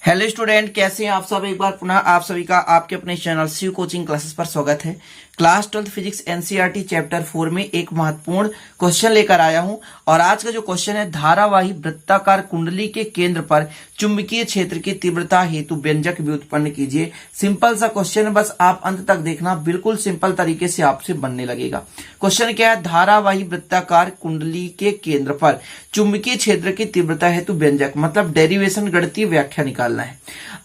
Hello student, कैसे हैं आप सब। एक बार पुनः आप सभी का आपके अपने चैनल शिव कोचिंग क्लासेस पर स्वागत है। क्लास 12 फिजिक्स एनसीईआरटी चैप्टर 4 में एक महत्वपूर्ण क्वेश्चन लेकर आया हूं और आज का जो क्वेश्चन है, धारावाही वृत्ताकार कुंडली के केंद्र पर चुंबकीय क्षेत्र की तीव्रता हेतु व्यंजक व्युत्पन्न कीजिए। सिंपल सा क्वेश्चन है, बस आप अंत तक देखना, बिल्कुल सिंपल तरीके से आपसे बनने लगेगा। क्वेश्चन क्या है, धारावाही वृत्ताकार कुंडली के केंद्र पर चुंबकीय क्षेत्र की तीव्रता हेतु व्यंजक, मतलब डेरिवेशन, गणितीय व्याख्या निकालना है।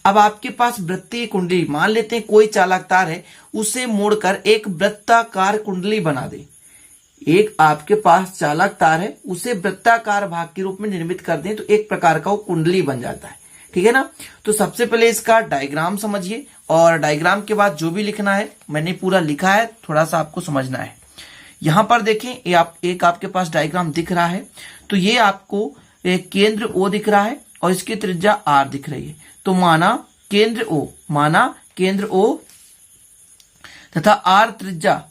अब आपके पास वृत्तीय कुंडली, मान लेते हैं कोई चालक तार है, उसे मोड़कर एक वृत्ताकार कुंडली बना दे। एक आपके पास चालक तार है, उसे वृत्ताकार भाग के रूप में निर्मित कर दें तो एक प्रकार का वो कुंडली बन जाता है। ठीक है ना। तो सबसे पहले इसका डायग्राम समझिए और डायग्राम के बाद जो भी लिखना है मैंने पूरा लिखा है, थोड़ा सा आपको समझना है। यहां पर देखें, एक आपके पास डायग्राम दिख रहा है, तो ये आपको एक केंद्र O दिख रहा है और इसकी त्रिज्या R दिख रही है। तो माना केंद्र O तथा R त्रिज्या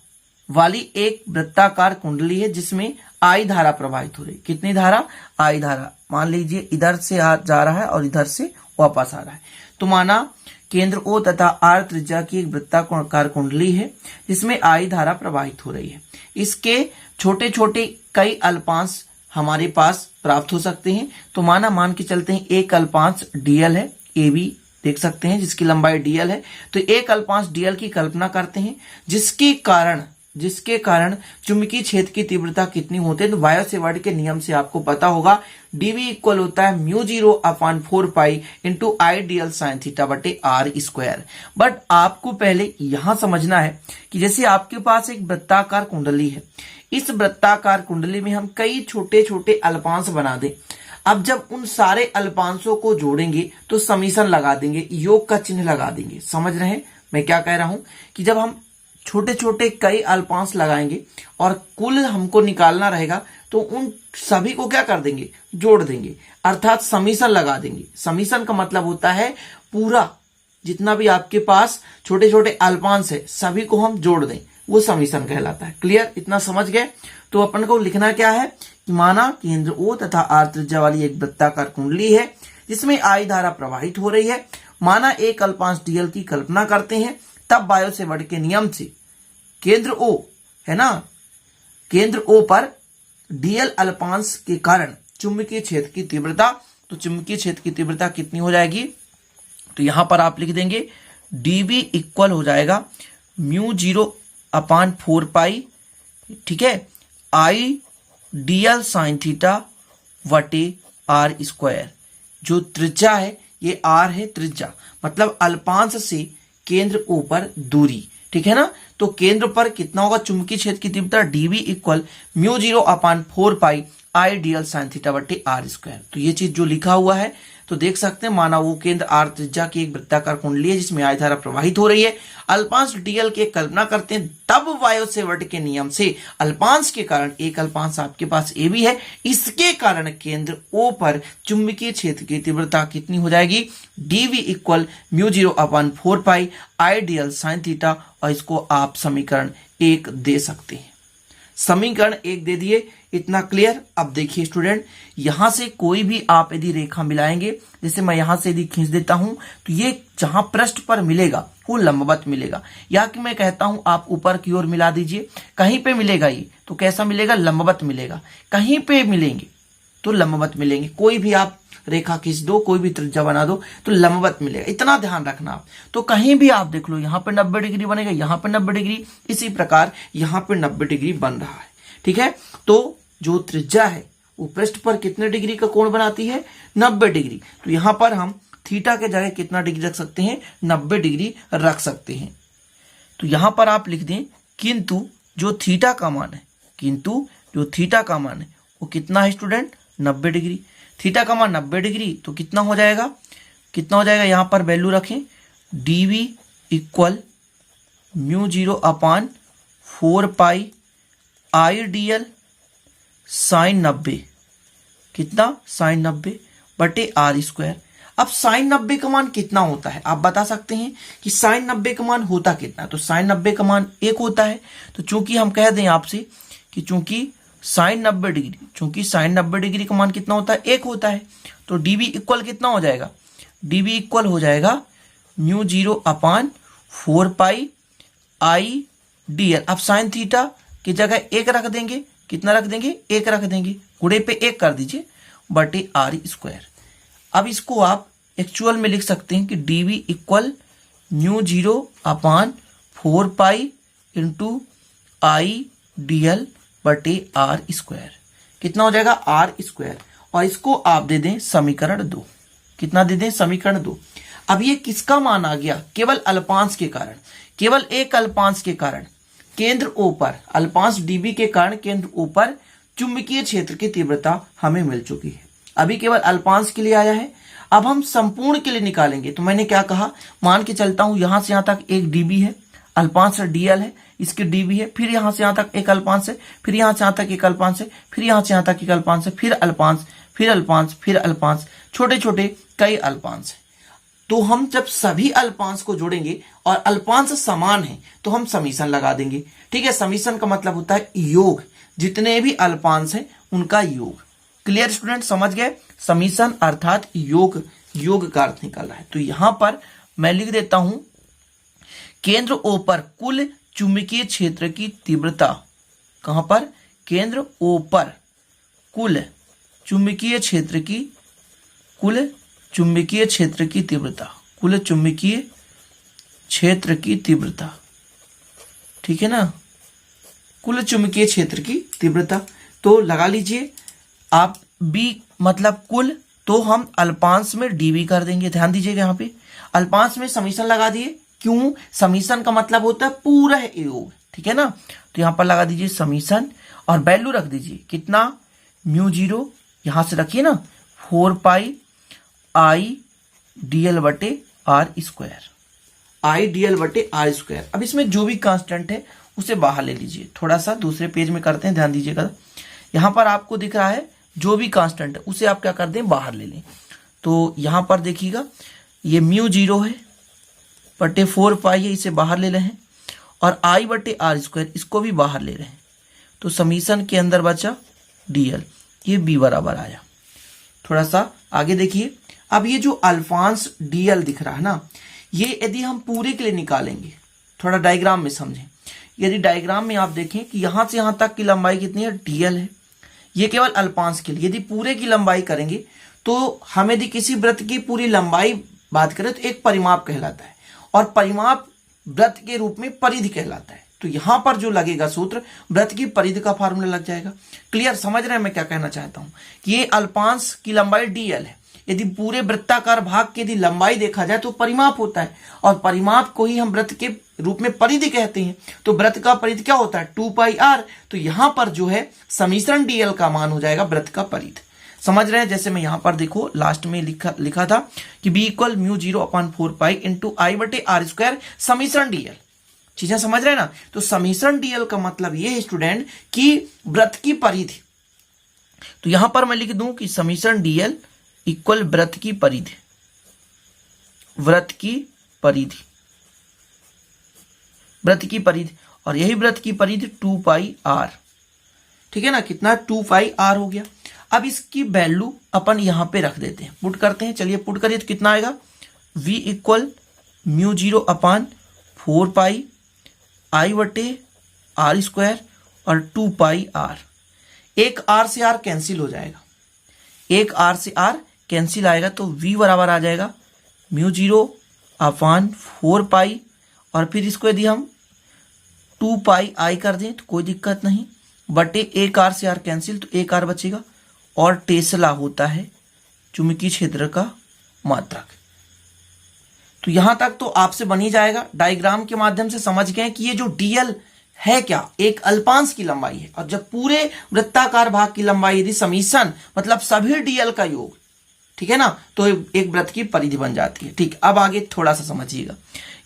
वाली एक वृत्ताकार कुंडली है जिसमें I धारा प्रवाहित हो रही। कितनी धारा? I धारा। मान लीजिए इधर से जा रहा है और इधर से वापस आ रहा है। तो माना केंद्र O तथा R त्रिज्या की एक वृत्ताकार कुंडली है जिसमें I धारा प्रवाहित हो रही है। इसके छोटे छोटे कई अल्पांश हमारे पास प्राप्त हो सकते हैं। तो मान के चलते हैं एक अल्पांश dl है, AB देख सकते हैं जिसकी लंबाई dl है। तो एक अल्पांश dl की कल्पना करते हैं जिसके कारण चुंबकीय क्षेत्र की तीव्रता कितनी होती है। तो बायो सेवर्ट के नियम से आपको पता होगा, dv इक्वल होता है μ0/4 पाई इंटू आई dl साइन थीटा बटे r स्क्वायर। बट आपको पहले यहां समझना है कि जैसे आपके पास एक वृत्ताकार कुंडली है, इस वृत्ताकार कुंडली में हम कई छोटे छोटे अल्पांश बना दें। अब जब उन सारे अल्पांशों को जोड़ेंगे तो समीशन लगा देंगे, योग का चिन्ह लगा देंगे। समझ रहे हैं मैं क्या कह रहा हूं कि जब हम छोटे छोटे कई अल्पांश लगाएंगे और कुल हमको निकालना रहेगा तो उन सभी को क्या कर देंगे, जोड़ देंगे, अर्थात समीशन लगा देंगे। समीशन का मतलब होता है पूरा जितना भी आपके पास छोटे छोटे अल्पांश है सभी को हम जोड़ दें, वो समीशन कहलाता है। क्लियर, इतना समझ गए। तो अपन को लिखना क्या है कि माना केंद्र O तथा R त्रिज्या वाली एक वृत्ताकार कुंडली है जिसमें I धारा प्रवाहित हो रही है। माना एक अल्पांश dl की कल्पना करते हैं, तब बायो सेवर्ट के नियम से केंद्र O है ना, केंद्र O पर dl अल्पांश के कारण चुंबकीय क्षेत्र की तीव्रता, तो चुंबकीय क्षेत्र की तीव्रता कितनी हो जाएगी, तो यहां पर आप लिख देंगे dv इक्वल हो जाएगा μ0/4 पाई, ठीक है, आई dl साइन थीटा वटे r स्क्वायर। जो त्रिज्या है ये r है, त्रिज्या मतलब अल्पांश से केंद्र O पर दूरी। ठीक है ना। तो केंद्र पर कितना होगा चुंबकीय क्षेत्र की तीव्रता, dv इक्वल μ0/4 पाई आई dl साइन थीटा बटे r स्क्वायर। तो ये चीज जो लिखा हुआ है तो देख सकते हैं, माना वो केंद्र R त्रिज्या की एक वृत्ताकार कुंडली है जिसमें I धारा प्रवाहित हो रही है। अल्पांश dl की कल्पना करते हैं, तब बायो सेवर्ट के नियम से अल्पांश के कारण, एक अल्पांश आपके पास AB है, इसके कारण केंद्र O पर चुंबकीय क्षेत्र की तीव्रता कितनी हो जाएगी, dv इक्वल μ0/4 पाई आई dl साइन थीटा। और इसको आप समीकरण 1 दे सकते हैं। समीकरण 1 दे दिए, इतना क्लियर। अब देखिए स्टूडेंट, यहां से कोई भी आप यदि रेखा मिलाएंगे, जैसे मैं यहां से यदि खींच देता हूं तो ये जहां पृष्ठ पर मिलेगा वो लंबवत मिलेगा, या कि मैं कहता हूं आप ऊपर की ओर मिला दीजिए, कहीं पे मिलेगा ये तो कैसा मिलेगा, लंबवत मिलेगा। कहीं पे मिलेंगे तो लंबवत मिलेंगे। कोई भी आप रेखा खींच दो, कोई भी त्रिज्या बना दो तो लंबवत मिलेगा, इतना ध्यान रखना आप। तो कहीं भी आप देख लो, यहाँ पे 90 डिग्री बनेगा, यहाँ पे 90 डिग्री, इसी प्रकार यहाँ पे 90 डिग्री बन रहा है। ठीक है। तो जो त्रिज्या है वो पृष्ठ पर कितने डिग्री का कोण बनाती है, 90 डिग्री। तो यहां पर हम थीटा के जगह कितना डिग्री रख सकते हैं, 90 डिग्री रख सकते हैं। तो यहां पर आप लिख दें किंतु जो थीटा का मान है वो कितना है स्टूडेंट, 90 डिग्री। थीटा का मान 90 डिग्री तो कितना हो जाएगा, यहां पर वैल्यू रखें, dv इक्वल μ0/4 पाई आई dl साइन 90, कितना, साइन 90 बटे r स्क्वायर। अब साइन 90 का मान कितना होता है, आप बता सकते हैं कि साइन 90 का मान होता कितना। तो साइन 90 का मान 1 होता है। तो चूंकि हम कह दें आपसे कि चूंकि साइन 90 डिग्री का मान कितना होता है, 1 होता है, तो dv इक्वल कितना हो जाएगा, dB इक्वल हो जाएगा म्यू 0 अपान 4 पाई आई dl। अब साइन थीटा की जगह 1 रख देंगे, कितना रख देंगे, 1 रख देंगे, गुणे पे 1 कर दीजिए बटे आर स्क्वायर। अब इसको आप एक्चुअल में लिख सकते हैं कि dV इक्वल म्यू 0 अपान 4 पाई इंटू आई dl बटे आर स्क्वायर। कितना हो जाएगा, आर स्क्वायर। और इसको आप दे दें समीकरण 2। कितना दे दें, समीकरण 2। अब ये किसका मान आ गया, केवल अल्पांश के कारण, केवल एक अल्पांश के कारण केंद्र O पर, अल्पांश dB के कारण केंद्र O पर चुंबकीय क्षेत्र की तीव्रता हमें मिल चुकी है। अभी केवल अल्पांश के लिए आया है, अब हम संपूर्ण के लिए निकालेंगे। तो मैंने क्या कहा, मान के चलता हूं यहां से यहां तक एक dB है, अल्पांश dl है, इसकी dB है, फिर यहां से यहां तक एक अल्पांश है, फिर यहां से यहां तक एक अल्पांश है, फिर यहां से यहां तक एक अल्पांश है, फिर अल्पांश, फिर अल्पांश, फिर अल्पांश, छोटे छोटे कई अल्पांश है। तो हम जब सभी अल्पांश को जोड़ेंगे और अल्पांश समान है तो हम समीशन लगा देंगे। ठीक है, समीशन का मतलब होता है योग, जितने भी अल्पांश हैं उनका योग। क्लियर स्टूडेंट, समझ गए, समीशन अर्थात योग, योग का अर्थ निकाला है। तो यहां पर मैं लिख देता हूं केंद्र O पर कुल चुंबकीय क्षेत्र की तीव्रता, कहां पर, केंद्र O पर कुल चुंबकीय क्षेत्र की, कुल चुंबकीय क्षेत्र की तीव्रता, कुल चुंबकीय क्षेत्र की तीव्रता, ठीक है ना, कुल चुंबकीय क्षेत्र की तीव्रता। तो लगा लीजिए आप B मतलब कुल, तो हम अल्पांश में dB कर देंगे। ध्यान दीजिएगा यहाँ पे अल्पांश में समीशन लगा दिए, क्यों, समीशन का मतलब होता है पूरा योग, ठीक है ना। तो यहां पर लगा दीजिए समीशन और वैल्यू रख दीजिए कितना, म्यू 0 यहां से रखिए ना 4 पाई आई dl बटे आर स्क्वायर, आई dl बटे आर स्क्वायर। अब इसमें जो भी कांस्टेंट है उसे बाहर ले लीजिए। थोड़ा सा दूसरे पेज में करते हैं, ध्यान दीजिएगा। यहां पर आपको दिख रहा है जो भी कांस्टेंट है उसे आप क्या कर दें, बाहर ले लें। तो यहां पर देखिएगा ये म्यू 0 है बटे 4 पाई है, इसे बाहर ले रहे हैं, और आई बटे आर स्क्वायर इसको भी बाहर ले रहे हैं। तो समीशन के अंदर बचा dl, ये b बराबर आया। थोड़ा सा आगे देखिए, अब ये जो अल्फांश dl दिख रहा है ना, ये यदि हम पूरे के लिए निकालेंगे, थोड़ा डायग्राम में समझें। यदि डायग्राम में आप देखें कि यहां से यहां तक की लंबाई कितनी है, dl है, ये केवल अल्पांश के लिए। यदि पूरे की लंबाई करेंगे तो हम यदि किसी वृत्त की पूरी लंबाई बात करें तो एक परिमाप कहलाता है, और परिमाप वृत्त के रूप में परिधि कहलाता है। तो यहां पर जो लगेगा सूत्र, वृत्त की परिधि का फार्मूला लग जाएगा। क्लियर, समझ रहे हैं मैं क्या कहना चाहता हूं, कि ये अल्पांश की लंबाई dl है, यदि पूरे वृत्ताकार भाग की यदि लंबाई देखा जाए तो परिमाप होता है, और परिमाप को ही हम वृत्त के रूप में परिधि कहते हैं। तो वृत्त का परिधि क्या होता है, 2 पाई r। तो यहां पर जो है समीकरण dl का मान हो जाएगा वृत्त का परिधि। समझ रहे हैं, जैसे मैं यहां पर देखो लास्ट में लिखा था कि b इक्वल म्यू 0 अपान 4 पाई इंटू आई बटे आर स्क्वायर समीकरण dl। चीजें समझ रहे हैं ना। तो समीकरण dl का मतलब ये है स्टूडेंट कि वृत्त की परिधि। तो यहां पर मैं लिख दूं कि समीकरण dl इक्वल वृत्त की परिधि, वृत्त की परिधि, वृत्त की परिधि, और यही वृत्त की परिधि 2 पाई r, ठीक है ना। कितना, 2 पाई r हो गया। अब इसकी वैल्यू अपन यहां पे रख देते हैं, पुट करते हैं। चलिए पुट करिए तो कितना आएगा, v इक्वल म्यू 0 अपान 4 पाई आई बटे आर स्क्वायर और 2 पाई r। एक r से r कैंसिल हो जाएगा, एक r से r कैंसिल आएगा, तो v बराबर आ जाएगा म्यू 0 अपान 4 पाई, और फिर इसको यदि हम 2 पाई आई कर दें तो कोई दिक्कत नहीं, बटे एक r से r कैंसिल, तो एक r बचेगा, और टेस्ला होता है चुंबकीय क्षेत्र का मात्रक। तो यहां तक तो आपसे बन ही जाएगा। डायग्राम के माध्यम से समझ गए कि ये जो dl है क्या, एक अल्पांश की लंबाई है, और जब पूरे वृत्ताकार भाग की लंबाई यदि समीशन मतलब सभी dl का योग, ठीक है ना, तो एक वृत्त की परिधि बन जाती है। ठीक, अब आगे थोड़ा सा समझिएगा।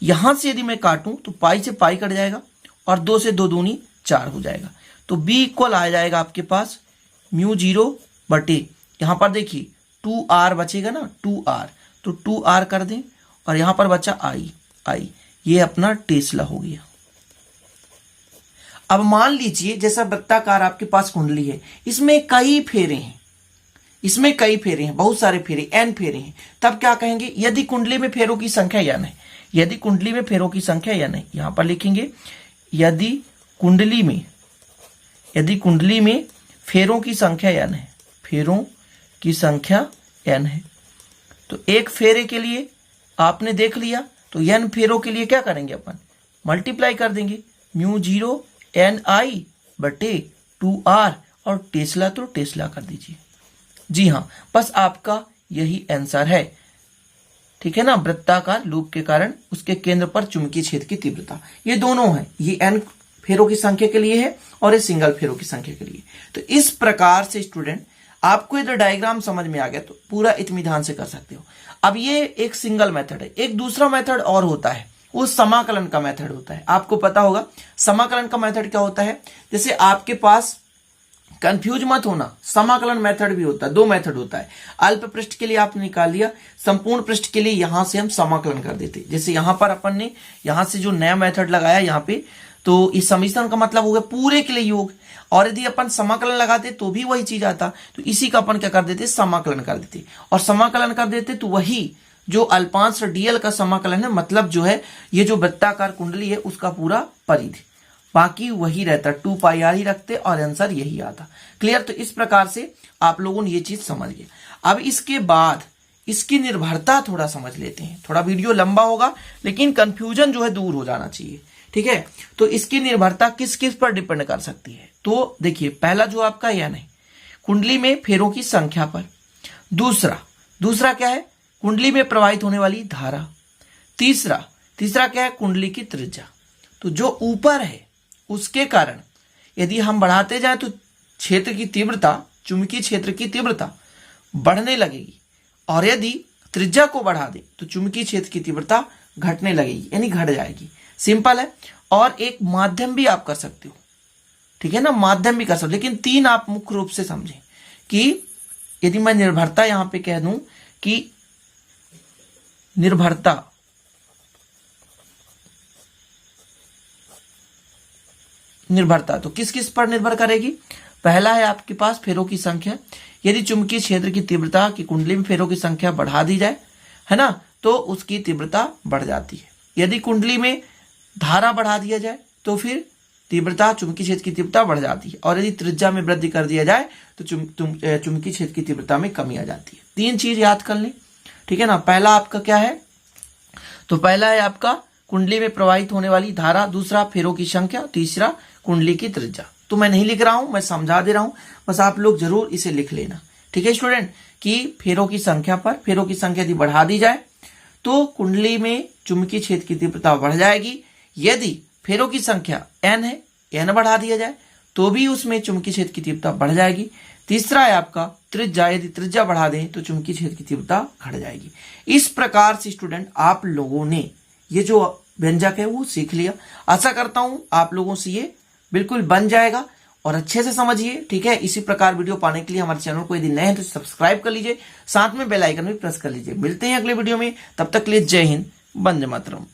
यहां से यदि मैं काटूं तो पाई से पाई कट जाएगा, और 2 से 2 दूनी 4 हो जाएगा। तो b इक्वल आ जाएगा आपके पास म्यू 0 बटे, यहां पर देखिए 2r बचेगा ना, 2r, तो 2r कर दें, और यहां पर बचा i, ये अपना टेस्ला हो गया। अब मान लीजिए जैसा वृत्ताकार आपके पास कुंडली है, इसमें कई फेरे हैं, इसमें कई फेरे हैं, बहुत सारे फेरे, n फेरे हैं, तब क्या कहेंगे, यदि कुंडली में फेरों की संख्या n है, यदि कुंडली में फेरों की संख्या n है, यहां पर लिखेंगे यदि कुंडली में फेरों की संख्या n है, फेरों की संख्या n है, तो एक फेरे के लिए आपने देख लिया, तो n फेरों के लिए क्या करेंगे अपन, मल्टीप्लाई कर देंगे, μ0 ni बटे 2r, और टेस्ला तो टेस्ला कर दीजिए। जी हाँ, बस आपका यही आंसर है, ठीक है ना। वृत्ताकार लूप के कारण उसके केंद्र पर चुंबकीय क्षेत्र की तीव्रता, ये दोनों है, ये n फेरों की संख्या के लिए है और ये सिंगल फेरों की संख्या के लिए। तो इस प्रकार से स्टूडेंट आपको यदि डायग्राम समझ में आ गया तो पूरा इत्मीनान से कर सकते हो। अब ये एक सिंगल मेथड है, एक दूसरा मेथड और होता है, वो समाकलन का मेथड होता है। आपको पता होगा समाकलन का मेथड क्या होता है, जैसे आपके पास, कंफ्यूज मत होना, समाकलन मेथड भी होता है, दो मेथड होता है। अल्प पृष्ठ के लिए आपने निकाल लिया, संपूर्ण पृष्ठ के लिए यहां से हम समाकलन कर देते। जैसे यहां पर अपन ने यहां से जो नया मेथड लगाया यहां पे, तो इस समीकरण का मतलब हो गया पूरे के लिए योग, और यदि अपन समाकलन लगाते तो भी वही चीज आता, तो इसी का अपन क्या कर देते, समाकलन कर देते, और समाकलन कर देते तो वही जो अल्पांश डीएल का समाकलन है, मतलब जो है ये जो वृत्ताकार कुंडली है उसका पूरा परिधि, बाकी वही रहता, 2πr ही रखते और आंसर यही आता। क्लियर। तो इस प्रकार से आप लोगों ने ये चीज समझ गए। अब इसके बाद इसकी निर्भरता थोड़ा समझ लेते हैं, थोड़ा वीडियो लंबा होगा लेकिन कंफ्यूजन जो है दूर हो जाना चाहिए, ठीक है। तो इसकी निर्भरता किस किस पर डिपेंड कर सकती है, तो देखिए पहला जो आपका n है, कुंडली में फेरों की संख्या पर। दूसरा क्या है, कुंडली में प्रवाहित होने वाली धारा। तीसरा क्या है, कुंडली की त्रिज्या। तो जो ऊपर है उसके कारण यदि हम बढ़ाते जाएं तो क्षेत्र की तीव्रता, चुंबकीय क्षेत्र की तीव्रता बढ़ने लगेगी, और यदि त्रिज्या को बढ़ा दें तो चुंबकीय क्षेत्र की तीव्रता घटने लगेगी, यानी घट जाएगी। सिंपल है। और एक माध्यम भी आप कर सकते हो, ठीक है ना, माध्यम भी कर सकते हो, लेकिन 3 आप मुख्य रूप से समझें कि यदि मैं निर्भरता यहां पे कह दूं कि निर्भरता तो किस किस पर निर्भर करेगी। पहला है आपके पास फेरों की संख्या, यदि चुंबकीय क्षेत्र की तीव्रता की कुंडली में फेरों की संख्या बढ़ा दी जाए, है ना, तो उसकी तीव्रता बढ़ जाती है। यदि कुंडली में धारा बढ़ा दिया जाए तो फिर तीव्रता, चुंबकीय क्षेत्र की तीव्रता बढ़ जाती है, और यदि त्रिज्या में वृद्धि कर दिया जाए तो चुंबकीय क्षेत्र की तीव्रता में कमी आ जाती है। 3 चीज याद कर लें, ठीक है ना। पहला आपका क्या है, तो पहला है आपका कुंडली में प्रवाहित होने वाली धारा, दूसरा फेरों की संख्या, तीसरा कुंडली की त्रिज्या। तो मैं नहीं लिख रहा हूं, मैं समझा दे रहा हूं, बस आप लोग जरूर इसे लिख लेना, ठीक है स्टूडेंट, कि फेरों की संख्या पर, फेरों की संख्या यदि बढ़ा दी जाए तो कुंडली में चुंबकीय क्षेत्र की तीव्रता बढ़ जाएगी। यदि फेरों की संख्या n है, n बढ़ा दिया जाए तो भी उसमें चुंबकीय क्षेत्र की तीव्रता बढ़ जाएगी। तीसरा है आपका त्रिज्या, यदि त्रिज्या बढ़ा दें तो चुंबकीय क्षेत्र की तीव्रता घट जाएगी। इस प्रकार से स्टूडेंट आप लोगों ने ये जो व्यंजक है वो सीख लिया। आशा करता हूं आप लोगों से ये बिल्कुल बन जाएगा, और अच्छे से समझिए, ठीक है। इसी प्रकार वीडियो पाने के लिए हमारे चैनल को यदि नए हैं तो सब्सक्राइब कर लीजिए, साथ में बेल आइकन भी प्रेस कर लीजिए। मिलते हैं अगले वीडियो में, तब तक के लिए जय हिंद, वंदे मातरम।